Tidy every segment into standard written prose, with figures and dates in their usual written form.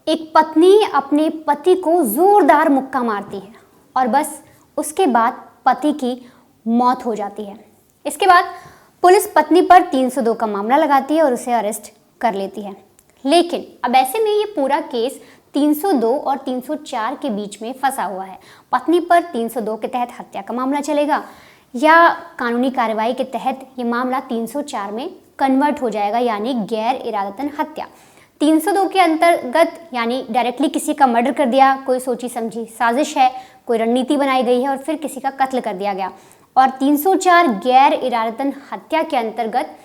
एक पत्नी अपने पति को जोरदार मुक्का मारती है और बस उसके बाद पति की मौत हो जाती है। इसके बाद पुलिस पत्नी पर 302 का मामला लगाती है और उसे अरेस्ट कर लेती है। लेकिन अब ऐसे में ये पूरा केस 302 और 304 के बीच में फंसा हुआ है। पत्नी पर 302 के तहत हत्या का मामला चलेगा या कानूनी कार्रवाई के तहत ये मामला 304 में कन्वर्ट हो जाएगा, यानी गैर इरादतन हत्या। 302 के अंतर्गत यानी डायरेक्टली किसी का मर्डर कर दिया, कोई सोची समझी साजिश है, कोई रणनीति बनाई गई है और फिर किसी का कत्ल कर दिया गया। और 304 गैर इरादतन हत्या के अंतर्गत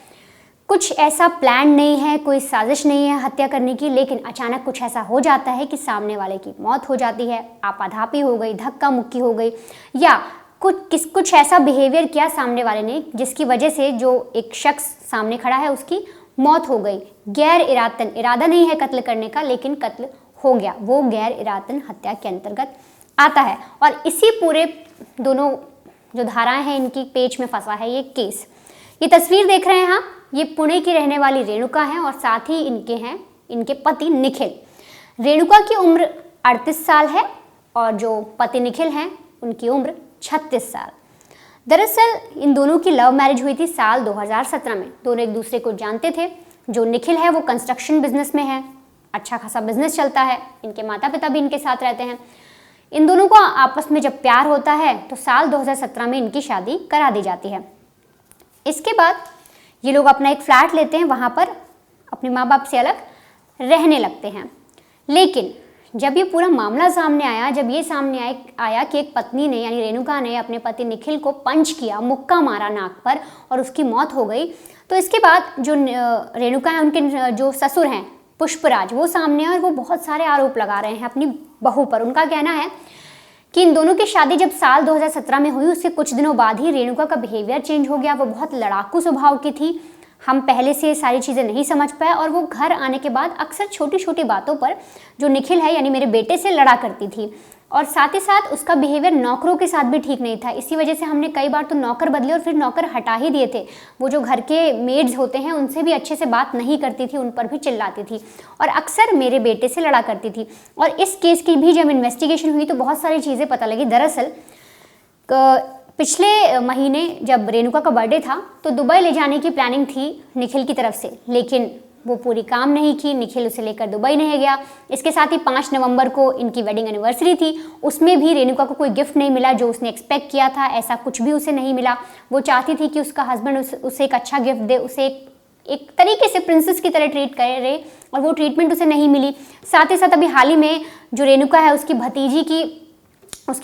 कुछ ऐसा प्लान नहीं है, कोई साजिश नहीं है हत्या करने की, लेकिन अचानक कुछ ऐसा हो जाता है कि सामने वाले की मौत हो जाती है, आपाधापी हो गई, धक्का मुक्की हो गई, या कुछ ऐसा बिहेवियर किया सामने वाले ने जिसकी वजह से जो एक शख्स सामने खड़ा है उसकी मौत हो गई। गैर इरादतन, इरादा नहीं है कत्ल करने का लेकिन कत्ल हो गया, वो गैर इरादतन हत्या के अंतर्गत आता है। और इसी पूरे दोनों जो धाराएं हैं इनकी पेच में फंसा है ये केस। ये तस्वीर देख रहे हैं आप, ये पुणे की रहने वाली रेणुका है और साथ ही इनके पति निखिल। रेणुका की उम्र 38 साल है और जो पति निखिल हैं उनकी उम्र 36 साल। दरअसल इन दोनों की लव मैरिज हुई थी साल 2017 में। दोनों एक दूसरे को जानते थे। जो निखिल है वो कंस्ट्रक्शन बिजनेस में है, अच्छा खासा बिजनेस चलता है, इनके माता पिता भी इनके साथ रहते हैं। इन दोनों को आपस में जब प्यार होता है तो साल 2017 में इनकी शादी करा दी जाती है। इसके बाद ये लोग अपना एक फ्लैट लेते हैं, वहाँ पर अपने माँ बाप से अलग रहने लगते हैं। लेकिन जब ये पूरा मामला सामने आया, जब ये सामने आया कि एक पत्नी ने यानी रेणुका ने अपने पति निखिल को पंच किया, मुक्का मारा नाक पर और उसकी मौत हो गई, तो इसके बाद जो रेणुका है उनके जो ससुर हैं पुष्पराज, वो सामने आए और वो बहुत सारे आरोप लगा रहे हैं अपनी बहू पर। उनका कहना है कि इन दोनों की शादी जब साल 2017 में हुई उसके कुछ दिनों बाद ही रेणुका का बिहेवियर चेंज हो गया। वो बहुत लड़ाकू स्वभाव की थी, हम पहले से सारी चीज़ें नहीं समझ पाए और वो घर आने के बाद अक्सर छोटी छोटी बातों पर जो निखिल है यानी मेरे बेटे से लड़ा करती थी। और साथ ही साथ उसका बिहेवियर नौकरों के साथ भी ठीक नहीं था। इसी वजह से हमने कई बार तो नौकर बदले और फिर नौकर हटा ही दिए थे। वो जो घर के मेड्स होते हैं उनसे भी अच्छे से बात नहीं करती थी, उन पर भी चिल्लाती थी और अक्सर मेरे बेटे से लड़ा करती थी। और इस केस की भी जब इन्वेस्टिगेशन हुई तो बहुत सारी चीज़ें पता लगी। दरअसल पिछले महीने जब रेणुका का बर्थडे था तो दुबई ले जाने की प्लानिंग थी निखिल की तरफ से, लेकिन वो पूरी काम नहीं की। निखिल उसे लेकर दुबई नहीं गया। इसके साथ ही 5 नवंबर को इनकी वेडिंग एनिवर्सरी थी, उसमें भी रेणुका को कोई गिफ्ट नहीं मिला जो उसने एक्सपेक्ट किया था, ऐसा कुछ भी उसे नहीं मिला। वो चाहती थी कि उसका हस्बैंड उसे एक अच्छा गिफ्ट दे, उसे एक तरीके से प्रिंसेस की तरह ट्रीट करे और वो ट्रीटमेंट उसे नहीं मिली। साथ ही साथ अभी हाल ही में जो रेणुका है उसकी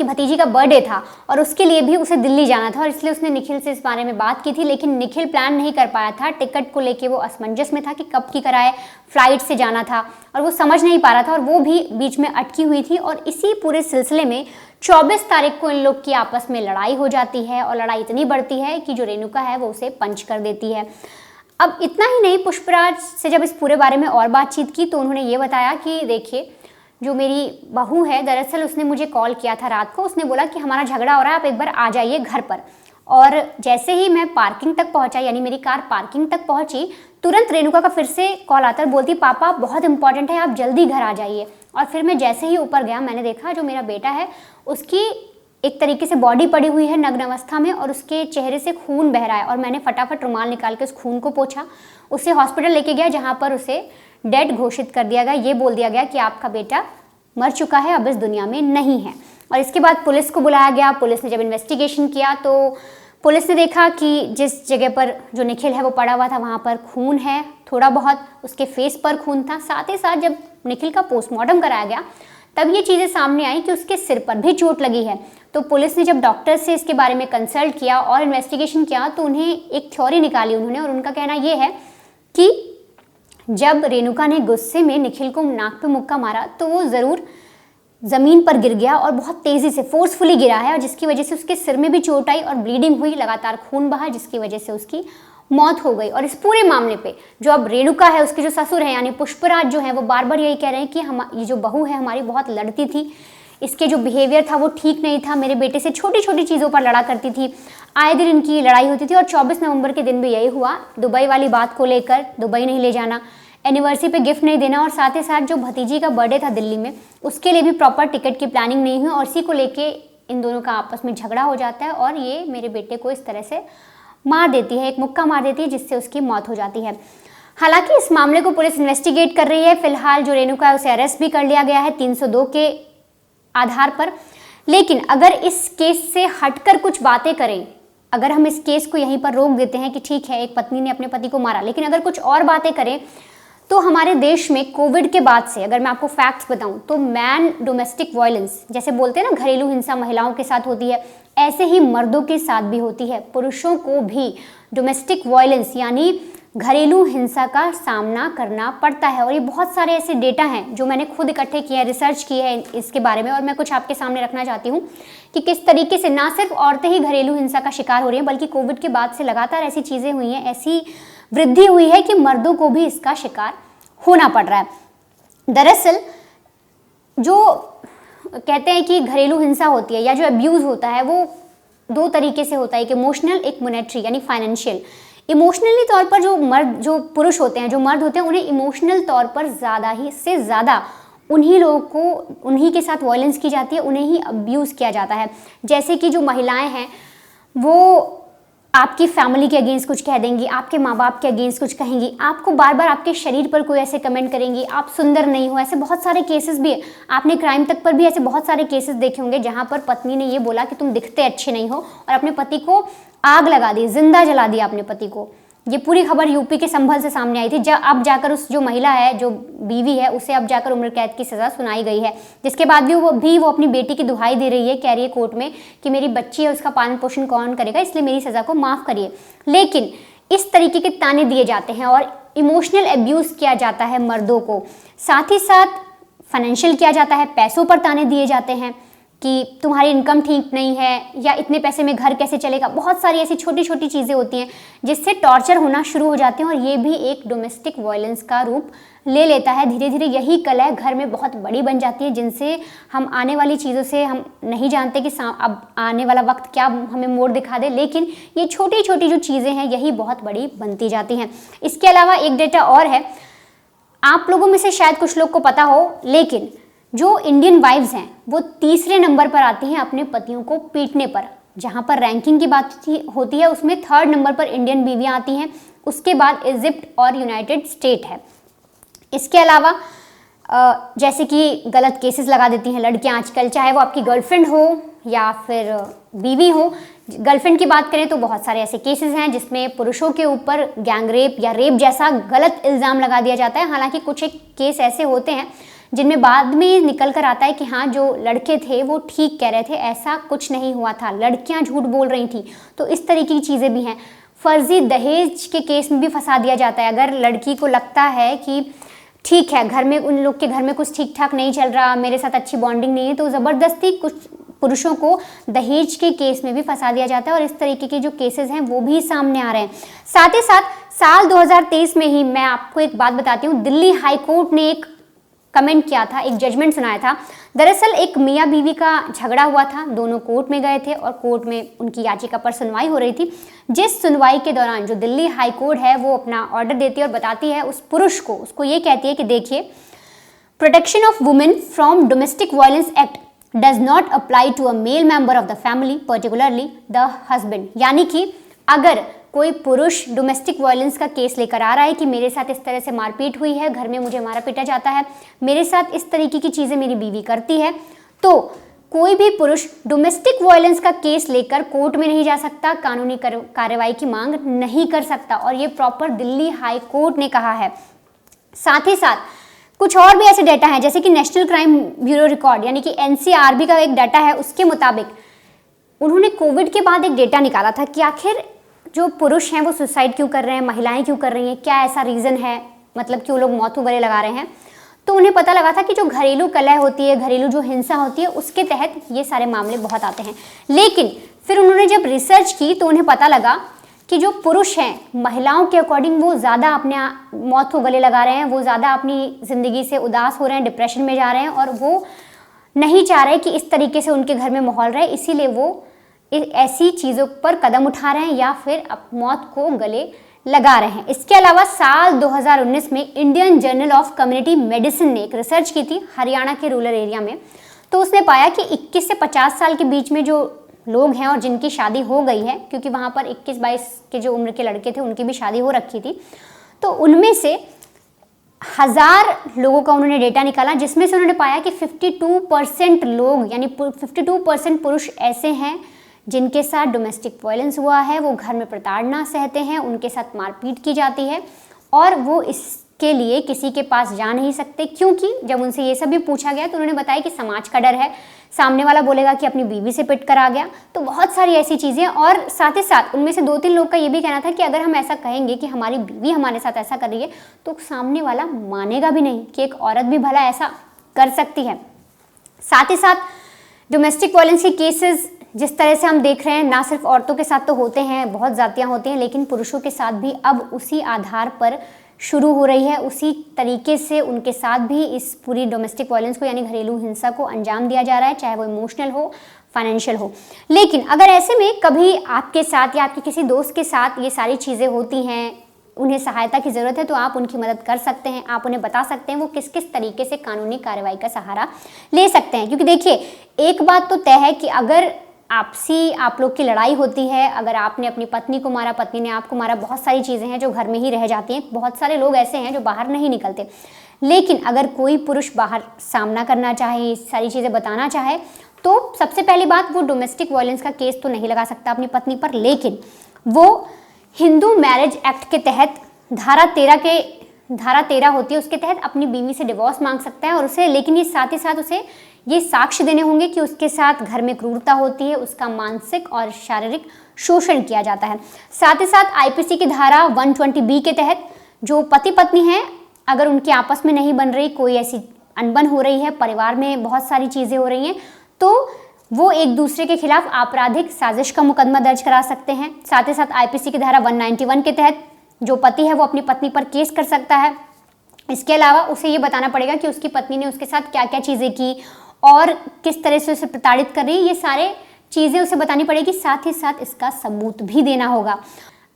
भतीजी का बर्थडे था और उसके लिए भी उसे दिल्ली जाना था और इसलिए उसने निखिल से इस बारे में बात की थी, लेकिन निखिल प्लान नहीं कर पाया था। टिकट को लेके वो असमंजस में था कि कब की कराए, फ्लाइट से जाना था और वो समझ नहीं पा रहा था और वो भी बीच में अटकी हुई थी। और इसी पूरे सिलसिले में 24 तारीख को इन लोग की आपस में लड़ाई हो जाती है और लड़ाई इतनी बढ़ती है कि जो रेणुका है वो उसे पंच कर देती है। अब इतना ही नहीं, पुष्पराज से जब इस पूरे बारे में और बातचीत की तो उन्होंने ये बताया कि देखिए जो मेरी बहू है दरअसल उसने मुझे कॉल किया था रात को, उसने बोला कि हमारा झगड़ा हो रहा है, आप एक बार आ जाइए घर पर। और जैसे ही मैं पार्किंग तक पहुंचा यानी मेरी कार पार्किंग तक पहुंची, तुरंत रेणुका का फिर से कॉल आता है, बोलती पापा बहुत इंपॉर्टेंट है, आप जल्दी घर आ जाइए। और फिर मैं जैसे ही ऊपर गया मैंने देखा जो मेरा बेटा है उसकी एक तरीके से बॉडी पड़ी हुई है नग्न अवस्था में और उसके चेहरे से खून बह रहा है। और मैंने फटाफट रुमाल निकाल के उस खून को पोंछा, उसे हॉस्पिटल लेके गया जहाँ पर उसे डेड घोषित कर दिया गया। ये बोल दिया गया कि आपका बेटा मर चुका है, अब इस दुनिया में नहीं है। और इसके बाद पुलिस को बुलाया गया। पुलिस ने जब इन्वेस्टिगेशन किया तो पुलिस ने देखा कि जिस जगह पर जो निखिल है वो पड़ा हुआ था वहाँ पर खून है, थोड़ा बहुत उसके फेस पर खून था। साथ ही साथ जब निखिल का पोस्टमार्टम कराया गया तब ये चीज़ें सामने आई कि उसके सिर पर भी चोट लगी है। तो पुलिस ने जब डॉक्टर से इसके बारे में कंसल्ट किया और इन्वेस्टिगेशन किया तो उन्हें एक थ्योरी निकाली उन्होंने, और उनका कहना ये है कि जब रेणुका ने गुस्से में निखिल को नाक पे मुक्का मारा तो वो ज़रूर ज़मीन पर गिर गया और बहुत तेज़ी से फोर्सफुली गिरा है, और जिसकी वजह से उसके सिर में भी चोट आई और ब्लीडिंग हुई, लगातार खून बहा, जिसकी वजह से उसकी मौत हो गई। और इस पूरे मामले पे जो अब रेणुका है उसके जो ससुर हैं यानी पुष्पराज जो है वो बार बार यही कह रहे हैं कि ये जो बहू है हमारी बहुत लड़ती थी, इसके जो बिहेवियर था वो ठीक नहीं था, मेरे बेटे से छोटी छोटी चीज़ों पर लड़ा करती थी, आए दिन इनकी लड़ाई होती थी। और 24 नवंबर के दिन भी यही हुआ, दुबई वाली बात को लेकर, दुबई नहीं ले जाना, एनिवर्सरी पे गिफ्ट नहीं देना, और साथ ही साथ जो भतीजी का बर्थडे था दिल्ली में, उसके लिए भी प्रॉपर टिकट की प्लानिंग नहीं हुई, और इसी को लेके इन दोनों का आपस में झगड़ा हो जाता है और ये मेरे बेटे को इस तरह से मार देती है, एक मुक्का मार देती है, जिससे उसकी मौत हो जाती है। हालांकि इस मामले को पुलिस इन्वेस्टिगेट कर रही है। फिलहाल जो रेणुका है उसे अरेस्ट भी कर लिया गया है 302 के आधार पर। लेकिन अगर इस केस से हटकर कुछ बातें करें, अगर हम इस केस को यहीं पर रोक देते हैं कि ठीक है एक पत्नी ने अपने पति को मारा, लेकिन अगर कुछ और बातें करें तो हमारे देश में कोविड के बाद से, अगर मैं आपको फैक्ट्स बताऊं, तो मैन डोमेस्टिक वायलेंस, जैसे बोलते हैं ना घरेलू हिंसा महिलाओं के साथ होती है, ऐसे ही मर्दों के साथ भी होती है। पुरुषों को भी डोमेस्टिक वायलेंस यानी घरेलू हिंसा का सामना करना पड़ता है। और ये बहुत सारे ऐसे डेटा हैं जो मैंने खुद इकट्ठे किए हैं, रिसर्च की है इसके बारे में, और मैं कुछ आपके सामने रखना चाहती हूँ कि किस तरीके से ना सिर्फ औरतें ही घरेलू हिंसा का शिकार हो रही हैं, बल्कि कोविड के बाद से लगातार ऐसी चीज़ें हुई हैं, ऐसी वृद्धि हुई है कि मर्दों को भी इसका शिकार होना पड़ रहा है। दरअसल जो कहते हैं कि घरेलू हिंसा होती है या जो अब्यूज़ होता है वो दो तरीके से होता है, एक इमोशनल, एक मॉनेटरी यानी फाइनेंशियल। इमोशनली तौर पर जो पुरुष होते हैं, जो मर्द होते हैं, उन्हें इमोशनल तौर पर ज़्यादा उन्हीं लोगों को, उन्हीं के साथ वायलेंस की जाती है, उन्हें ही अब्यूज़ किया जाता है। जैसे कि जो महिलाएं हैं वो आपकी फैमिली के अगेंस्ट कुछ कह देंगी, आपके माँ बाप के अगेंस्ट कुछ कहेंगी, आपको बार बार आपके शरीर पर कोई ऐसे कमेंट करेंगी, आप सुंदर नहीं हो। ऐसे बहुत सारे केसेस भी है, आपने क्राइम तक पर भी ऐसे बहुत सारे केसेस देखे होंगे जहाँ पर पत्नी ने ये बोला कि तुम दिखते अच्छे नहीं हो, और अपने पति को आग लगा दी, जिंदा जला दिया अपने पति को। ये पूरी खबर यूपी के संभल से सामने आई थी। जब अब जाकर उस जो महिला है, जो बीवी है, उसे अब जाकर उम्र कैद की सज़ा सुनाई गई है, जिसके बाद भी वो अपनी बेटी की दुहाई दे रही है, कह रही है कोर्ट में कि मेरी बच्ची है, उसका पालन पोषण कौन करेगा, इसलिए मेरी सज़ा को माफ़ करिए। लेकिन इस तरीके के ताने दिए जाते हैं और इमोशनल अब्यूज़ किया जाता है मर्दों को, साथ ही साथ फाइनेंशियल किया जाता है, पैसों पर ताने दिए जाते हैं कि तुम्हारी इनकम ठीक नहीं है, या इतने पैसे में घर कैसे चलेगा। बहुत सारी ऐसी छोटी छोटी चीज़ें होती हैं जिससे टॉर्चर होना शुरू हो जाते हैं, और ये भी एक डोमेस्टिक वायलेंस का रूप ले लेता है। धीरे धीरे यही कलह घर में बहुत बड़ी बन जाती है, जिनसे हम आने वाली चीज़ों से हम नहीं जानते कि अब आने वाला वक्त क्या हमें मोड़ दिखा दे, लेकिन ये छोटी छोटी जो चीज़ें हैं यही बहुत बड़ी बनती जाती हैं। इसके अलावा एक डेटा और है, आप लोगों में से शायद कुछ लोग को पता हो, लेकिन जो इंडियन वाइफ्स हैं वो तीसरे नंबर पर आती हैं अपने पतियों को पीटने पर। जहां पर रैंकिंग की बात होती है उसमें थर्ड नंबर पर इंडियन बीवियां आती हैं, उसके बाद इजिप्ट और यूनाइटेड स्टेट है। इसके अलावा जैसे कि गलत केसेस लगा देती हैं लड़कियां आजकल, चाहे वो आपकी गर्लफ्रेंड हो या फिर बीवी हो। गर्लफ्रेंड की बात करें तो बहुत सारे ऐसे केसेस हैं जिसमें पुरुषों के ऊपर गैंग रेप या रेप जैसा गलत इल्ज़ाम लगा दिया जाता है। हालांकि कुछ एक केस ऐसे होते हैं जिनमें बाद में निकल कर आता है कि हाँ जो लड़के थे वो ठीक कह रहे थे, ऐसा कुछ नहीं हुआ था, लड़कियां झूठ बोल रही थी। तो इस तरीके की चीज़ें भी हैं। फर्जी दहेज के केस में भी फंसा दिया जाता है। अगर लड़की को लगता है कि ठीक है घर में उन लोग के घर में कुछ ठीक ठाक नहीं चल रहा, मेरे साथ अच्छी बॉन्डिंग नहीं है, तो ज़बरदस्ती कुछ पुरुषों को दहेज के केस में भी फंसा दिया जाता है, और इस तरीके के जो केसेस हैं वो भी सामने आ रहे हैं। साथ ही साथ साल 2023 में ही मैं आपको एक बात बताती हूँ, दिल्ली हाई कोर्ट ने एक कमेंट किया था, एक जजमेंट सुनाया था। दरअसल एक मियाँ बीवी का झगड़ा हुआ था, दोनों कोर्ट में गए थे और कोर्ट में उनकी याचिका पर सुनवाई हो रही थी। जिस सुनवाई के दौरान जो दिल्ली हाई कोर्ट है वो अपना ऑर्डर देती है और बताती है उस पुरुष को, उसको ये कहती है कि देखिए, protection of women from domestic violence act does not apply to a male member of the family, particularly the husband. यानी कि अगर कोई पुरुष डोमेस्टिक वायलेंस का केस लेकर आ रहा है कि मेरे साथ इस तरह से मारपीट हुई है, घर में मुझे मारा पीटा जाता है, मेरे साथ इस तरीके की चीज़ें मेरी बीवी करती है, तो कोई भी पुरुष डोमेस्टिक वायलेंस का केस लेकर कोर्ट में नहीं जा सकता, कानूनी कार्रवाई की मांग नहीं कर सकता। और ये प्रॉपर दिल्ली हाई कोर्ट ने कहा है। साथ ही साथ कुछ और भी ऐसे डाटा हैं, जैसे कि नेशनल क्राइम ब्यूरो रिकॉर्ड यानी कि एनसीआरबी का एक डाटा है, उसके मुताबिक उन्होंने कोविड के बाद एक डेटा निकाला था कि आखिर जो पुरुष हैं वो सुसाइड क्यों कर रहे हैं, महिलाएं क्यों कर रही हैं, क्या ऐसा रीज़न है, मतलब क्यों लोग मौत को गले लगा रहे हैं। तो उन्हें पता लगा था कि जो घरेलू कलह होती है, घरेलू जो हिंसा होती है, उसके तहत ये सारे मामले बहुत आते हैं। लेकिन फिर उन्होंने जब रिसर्च की तो उन्हें पता लगा कि जो पुरुष हैं महिलाओं के अकॉर्डिंग वो ज़्यादा अपने मौत को गले लगा रहे हैं, वो ज़्यादा अपनी ज़िंदगी से उदास हो रहे हैं, डिप्रेशन में जा रहे हैं, और वो नहीं चाह रहे कि इस तरीके से उनके घर में माहौल रहे, इसीलिए वो ऐसी चीज़ों पर कदम उठा रहे हैं या फिर मौत को गले लगा रहे हैं। इसके अलावा साल 2019 में Indian journal of community medicine ने एक रिसर्च की थी हरियाणा के रूरल एरिया में, तो उसने पाया कि 21 से 50 साल के बीच में जो लोग हैं और जिनकी शादी हो गई है, क्योंकि वहाँ पर 21-22 के जो उम्र के लड़के थे उनकी भी शादी हो रखी थी, तो उनमें से 1000 लोगों का उन्होंने डेटा निकाला, जिसमें से उन्होंने पाया कि 52% लोग यानी 52% पुरुष ऐसे हैं जिनके साथ डोमेस्टिक वायलेंस हुआ है, वो घर में प्रताड़ना सहते हैं, उनके साथ मारपीट की जाती है और वो इसके लिए किसी के पास जा नहीं सकते, क्योंकि जब उनसे ये सब भी पूछा गया तो उन्होंने बताया कि समाज का डर है, सामने वाला बोलेगा कि अपनी बीवी से पिट कर आ गया। तो बहुत सारी ऐसी चीज़ें, और साथ ही साथ उनमें से 2-3 लोग का ये भी कहना था कि अगर हम ऐसा कहेंगे कि हमारी बीवी हमारे साथ ऐसा कर रही है तो सामने वाला मानेगा भी नहीं कि एक औरत भी भला ऐसा कर सकती है। साथ ही साथ डोमेस्टिक वायलेंस के केसेस जिस तरह से हम देख रहे हैं, ना सिर्फ औरतों के साथ तो होते हैं, बहुत जातियाँ होती हैं, लेकिन पुरुषों के साथ भी अब उसी आधार पर शुरू हो रही है, उसी तरीके से उनके साथ भी इस पूरी डोमेस्टिक वायलेंस को यानी घरेलू हिंसा को अंजाम दिया जा रहा है, चाहे वो इमोशनल हो, फाइनेंशियल हो। लेकिन अगर ऐसे में कभी आपके साथ या आपके किसी दोस्त के साथ ये सारी चीज़ें होती हैं, उन्हें सहायता की ज़रूरत है, तो आप उनकी मदद कर सकते हैं, आप उन्हें बता सकते हैं वो किस किस तरीके से कानूनी कार्रवाई का सहारा ले सकते हैं। क्योंकि देखिए, एक बात तो तय है कि अगर आपसी आप लोग की लड़ाई होती है, अगर आपने अपनी पत्नी को मारा, पत्नी ने आपको मारा, बहुत सारी चीज़ें हैं जो घर में ही रह जाती हैं, बहुत सारे लोग ऐसे हैं जो बाहर नहीं निकलते। लेकिन अगर कोई पुरुष बाहर सामना करना चाहे, सारी चीज़ें बताना चाहे, तो सबसे पहली बात, वो डोमेस्टिक वायलेंस का केस तो नहीं लगा सकता अपनी पत्नी पर, लेकिन वो हिंदू मैरिज एक्ट के तहत धारा 13 होती है, उसके तहत अपनी बीवी से डिवोर्स मांग सकता है और उसे, लेकिन ये साथ ही साथ उसे ये साक्ष्य देने होंगे कि उसके साथ घर में क्रूरता होती है, उसका मानसिक और शारीरिक शोषण किया जाता है। साथ ही साथ आईपीसी की धारा 120B के तहत जो पति पत्नी हैं, अगर उनकी आपस में नहीं बन रही, कोई ऐसी अनबन हो रही है, परिवार में बहुत सारी चीज़ें हो रही हैं, तो वो एक दूसरे के खिलाफ आपराधिक साजिश का मुकदमा दर्ज करा सकते हैं। साथ ही साथ आईपीसी की धारा 191 के तहत जो पति है वो अपनी पत्नी पर केस कर सकता है। इसके अलावा उसे ये बताना पड़ेगा कि उसकी पत्नी ने उसके साथ क्या क्या चीज़ें की और किस तरह से उसे प्रताड़ित कर रही है, ये सारे चीज़ें उसे बतानी पड़ेगी। साथ ही साथ इसका सबूत भी देना होगा।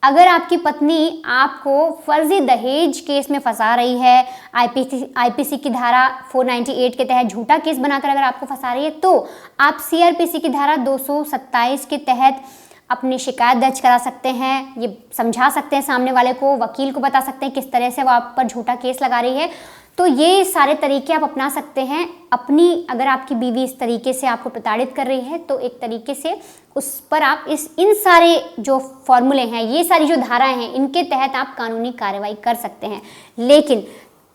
अगर आपकी पत्नी आपको फर्जी दहेज केस में फंसा रही है, आईपीसी की धारा 498 के तहत झूठा केस बनाकर अगर आपको फंसा रही है, तो आप सीआरपीसी की धारा 227 के तहत अपनी शिकायत दर्ज करा सकते हैं। ये समझा सकते हैं सामने वाले को, वकील को बता सकते हैं किस तरह से वो आप पर झूठा केस लगा रही है। तो ये सारे तरीके आप अपना सकते हैं अपनी, अगर आपकी बीवी इस तरीके से आपको प्रताड़ित कर रही है तो एक तरीके से उस पर आप इन सारे जो फॉर्मूले हैं, ये सारी जो धाराएं हैं, इनके तहत आप कानूनी कार्रवाई कर सकते हैं। लेकिन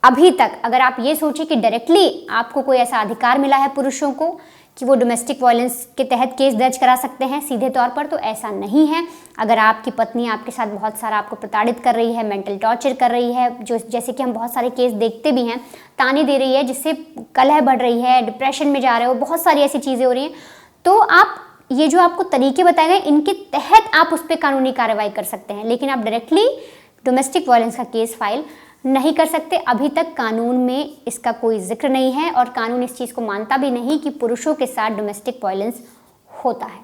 अभी तक अगर आप ये सोचें कि डायरेक्टली आपको कोई ऐसा अधिकार मिला है पुरुषों को कि वो डोमेस्टिक वायलेंस के तहत केस दर्ज करा सकते हैं सीधे तौर पर, तो ऐसा नहीं है। अगर आपकी पत्नी आपके साथ बहुत सारा आपको प्रताड़ित कर रही है, मेंटल टॉर्चर कर रही है, जो जैसे कि हम बहुत सारे केस देखते भी हैं, ताने दे रही है, जिससे कलह बढ़ रही है, डिप्रेशन में जा रहे हो, बहुत सारी ऐसी चीज़ें हो रही हैं, तो आप ये जो आपको तरीके बताए गए, इनके तहत आप उस पर कानूनी कार्रवाई कर सकते हैं। लेकिन आप डायरेक्टली डोमेस्टिक वायलेंस का केस फाइल नहीं कर सकते। अभी तक कानून में इसका कोई जिक्र नहीं है और कानून इस चीज़ को मानता भी नहीं कि पुरुषों के साथ डोमेस्टिक वायलेंस होता है।